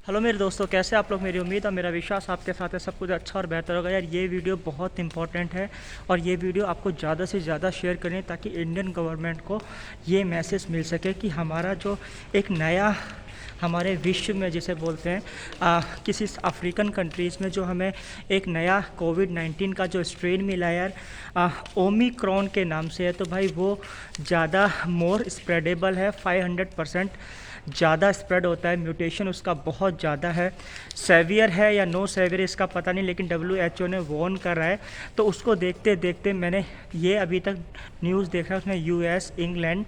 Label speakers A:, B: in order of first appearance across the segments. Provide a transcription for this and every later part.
A: Hello मेरे दोस्तों, कैसे आप लोग। मेरी उम्मीद और मेरा विश्वास आपके साथ है सब कुछ अच्छा और बेहतर होगा। यार ये वीडियो बहुत इंपॉर्टेंट है और ये वीडियो आपको ज़्यादा से ज़्यादा शेयर करें ताकि इंडियन गवर्नमेंट को ये मैसेज मिल सके कि हमारा जो एक नया हमारे विश्व में जिसे बोलते हैं किसी अफ्रीकन कंट्रीज़ में जो हमें एक नया कोविड-19 का जो स्ट्रेन मिला है यार ओमिक्रॉन के नाम से है, तो भाई वो ज़्यादा मोर स्प्रेडेबल है। 500% ज़्यादा स्प्रेड होता है, म्यूटेशन उसका बहुत ज़्यादा है। सेवियर है या नो सेवियर इसका पता नहीं, लेकिन WHO ने वार्न कर रहा है। तो उसको देखते देखते मैंने ये अभी तक न्यूज़ देखा, उसमें US, England,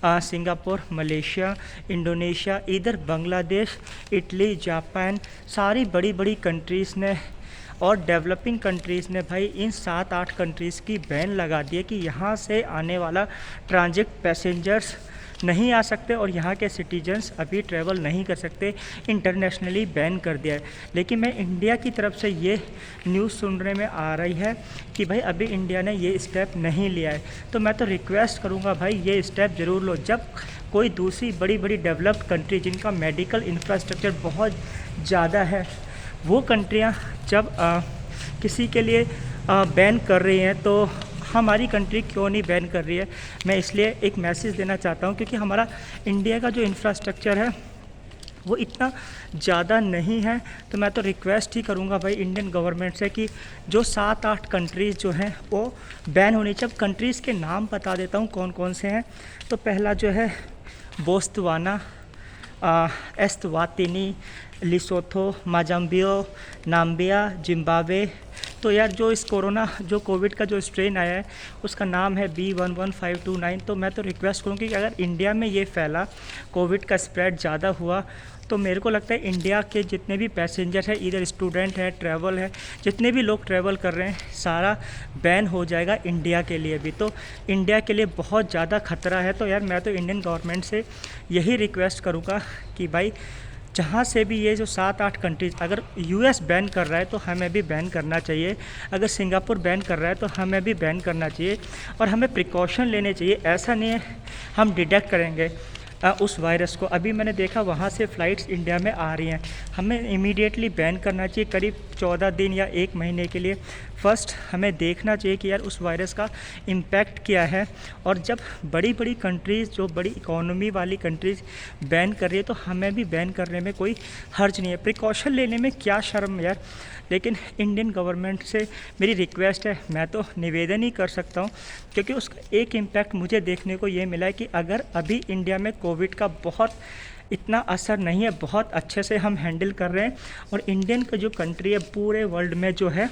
A: Singapore, Malaysia, Indonesia, इधर बांग्लादेश, इटली, जापान, सारी बड़ी बड़ी कंट्रीज़ ने और डेवलपिंग कंट्रीज़ ने भाई इन 7-8 कंट्रीज़ की बैन लगा दी है कि यहाँ से आने वाला ट्रांजिट पैसेंजर्स नहीं आ सकते और यहाँ के सिटीजन्स अभी ट्रैवल नहीं कर सकते। इंटरनेशनली बैन कर दिया है। लेकिन मैं इंडिया की तरफ से ये न्यूज़ सुनने में आ रही है कि भाई अभी इंडिया ने ये स्टेप नहीं लिया है। तो मैं तो रिक्वेस्ट करूँगा भाई ये स्टेप ज़रूर लो। जब कोई दूसरी बड़ी बड़ी डेवलप्ड कंट्री जिनका मेडिकल इंफ्रास्ट्रक्चर बहुत ज़्यादा है, वो कंट्रियाँ जब किसी के लिए बैन कर रही हैं तो हमारी कंट्री क्यों नहीं बैन कर रही है। मैं इसलिए एक मैसेज देना चाहता हूँ क्योंकि हमारा इंडिया का जो इंफ्रास्ट्रक्चर है वो इतना ज़्यादा नहीं है। तो मैं तो रिक्वेस्ट ही करूँगा भाई इंडियन गवर्नमेंट से कि जो 7-8 कंट्रीज़ जो हैं वो बैन होनी चाहिए। अब कंट्रीज़ के नाम बता देता हूँ कौन कौन से हैं। तो पहला जो है Botswana, Eswatini, लिसोथो, Mozambique, Namibia, Zimbabwe. तो यार जो इस कोरोना जो कोविड का जो स्ट्रेन आया है उसका नाम है B11529। तो मैं तो रिक्वेस्ट करूँगी कि अगर इंडिया में ये फैला, कोविड का स्प्रेड ज़्यादा हुआ, तो मेरे को लगता है इंडिया के जितने भी पैसेंजर हैं, इधर स्टूडेंट है, ट्रैवल है, जितने भी लोग ट्रैवल कर रहे हैं, सारा बैन हो जाएगा इंडिया के लिए भी। तो इंडिया के लिए बहुत ज़्यादा खतरा है। तो यार मैं तो इंडियन गवर्नमेंट से यही रिक्वेस्ट करूँगा कि भाई जहाँ से भी ये जो 7-8 कंट्रीज़, अगर US बैन कर रहा है तो हमें भी बैन करना चाहिए, अगर सिंगापुर बैन कर रहा है तो हमें भी बैन करना चाहिए और हमें प्रिकॉशन लेने चाहिए। ऐसा नहीं है हम डिटेक्ट करेंगे उस वायरस को। अभी मैंने देखा वहाँ से फ़्लाइट्स इंडिया में आ रही हैं, हमें इमीडिएटली बैन करना चाहिए करीब 14 दिन या 1 महीने के लिए। फ़र्स्ट हमें देखना चाहिए कि यार उस वायरस का इम्पैक्ट क्या है। और जब बड़ी बड़ी कंट्रीज़, जो बड़ी इकोनॉमी वाली कंट्रीज़ बैन कर रही है तो हमें भी बैन करने में कोई हर्ज नहीं है। प्रिकॉशन लेने में क्या शर्म यार। लेकिन इंडियन गवर्नमेंट से मेरी रिक्वेस्ट है, मैं तो निवेदन ही कर सकता हूँ क्योंकि उसका एक इम्पैक्ट मुझे देखने को ये मिला है कि अगर अभी इंडिया में कोविड का बहुत इतना असर नहीं है, बहुत अच्छे से हम हैंडल कर रहे हैं और इंडियन का जो कंट्री है पूरे वर्ल्ड में जो है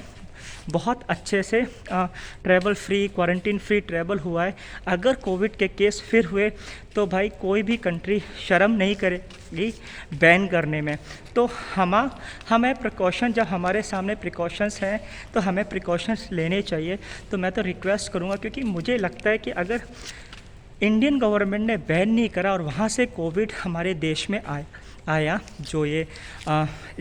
A: बहुत अच्छे से travel free, quarantine free travel हुआ है। अगर कोविड के केस फिर हुए तो भाई कोई भी कंट्री शर्म नहीं करेगी बैन करने में। तो हमें प्रिकॉशन, जब हमारे सामने प्रिकॉशंस हैं तो हमें प्रिकॉशंस लेने चाहिए। तो मैं तो रिक्वेस्ट करूँगा क्योंकि मुझे लगता है कि अगर इंडियन गवर्नमेंट ने बैन नहीं करा और वहाँ से कोविड हमारे देश में आया जो ये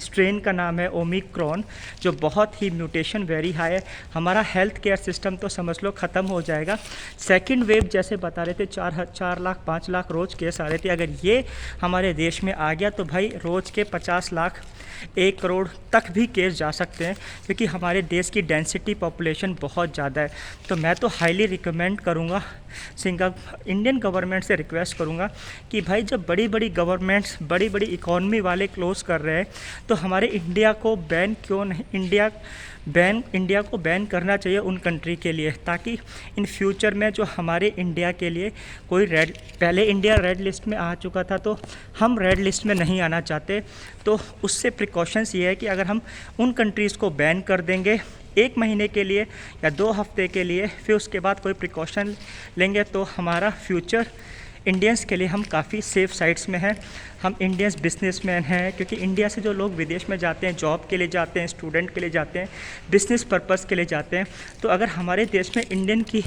A: स्ट्रेन का नाम है ओमिक्रॉन, जो बहुत ही म्यूटेशन वेरी हाई है, हमारा हेल्थ केयर सिस्टम तो समझ लो ख़त्म हो जाएगा। सेकंड वेव जैसे बता रहे थे 4 लाख 5 लाख रोज़ केस आ रहे थे, अगर ये हमारे देश में आ गया तो भाई रोज़ के 50 लाख 1 करोड़ तक भी केस जा सकते हैं क्योंकि हमारे देश की डेंसिटी पॉपुलेशन बहुत ज़्यादा है। तो मैं तो हाईली रिकमेंड करूँगा, इंडियन गवर्नमेंट से रिक्वेस्ट करूँगा कि भाई जब बड़ी बड़ी गवर्नमेंट्स, बड़ी बड़ी इकॉनमी वाले क्लोज़ कर रहे हैं तो हमारे इंडिया को बैन क्यों नहीं, इंडिया को बैन करना चाहिए उन कंट्री के लिए, ताकि इन फ्यूचर में जो हमारे इंडिया के लिए कोई पहले इंडिया रेड लिस्ट में आ चुका था तो हम रेड लिस्ट में नहीं आना चाहते। तो उससे प्रिकॉशंस ये है कि अगर हम उन कंट्रीज़ को बैन कर देंगे 1 महीने के लिए या 2 हफ्ते के लिए, फिर उसके बाद कोई प्रिकॉशन लेंगे तो हमारा फ्यूचर इंडियंस के लिए हम काफ़ी सेफ़ साइड्स में हैं। हम इंडियंस बिजनेसमैन हैं क्योंकि इंडिया से जो लोग विदेश में जाते हैं, जॉब के लिए जाते हैं, स्टूडेंट के लिए जाते हैं, बिज़नेस पर्पस के लिए जाते हैं। तो अगर हमारे देश में इंडियन की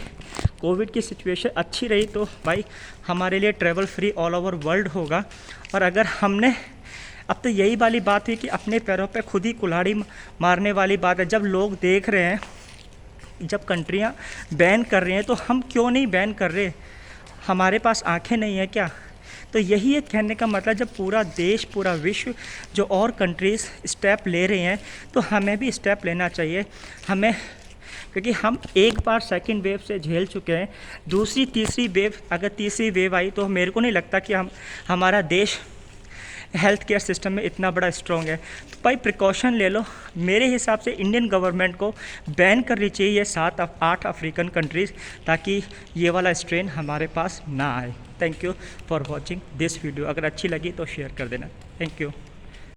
A: कोविड की सिचुएशन अच्छी रही तो भाई हमारे लिए travel free all over world होगा। और अगर हमने, अब तो यही वाली बात हुई कि अपने पैरों पे खुद ही कुल्हाड़ी मारने वाली बात है। जब लोग देख रहे हैं, जब कंट्रियां बैन कर रही हैं तो हम क्यों नहीं बैन कर रहे? हमारे पास आंखें नहीं है क्या? तो यही एक कहने का मतलब, जब पूरा देश, पूरा विश्व, जो और कंट्रीज़ स्टेप ले रहे हैं तो हमें भी स्टेप लेना चाहिए। हमें, क्योंकि हम एक बार सेकंड वेव से झेल चुके हैं, दूसरी तीसरी वेव, अगर तीसरी वेव आई तो मेरे को नहीं लगता कि हमारा देश हेल्थ केयर सिस्टम में इतना बड़ा स्ट्रॉन्ग है। तो भाई प्रिकॉशन ले लो। मेरे हिसाब से इंडियन गवर्नमेंट को बैन करनी चाहिए ये 7-8 अफ्रीकन कंट्रीज़, ताकि ये वाला स्ट्रेन हमारे पास ना आए। Thank you for watching this video. अगर अच्छी लगी तो शेयर कर देना। Thank you.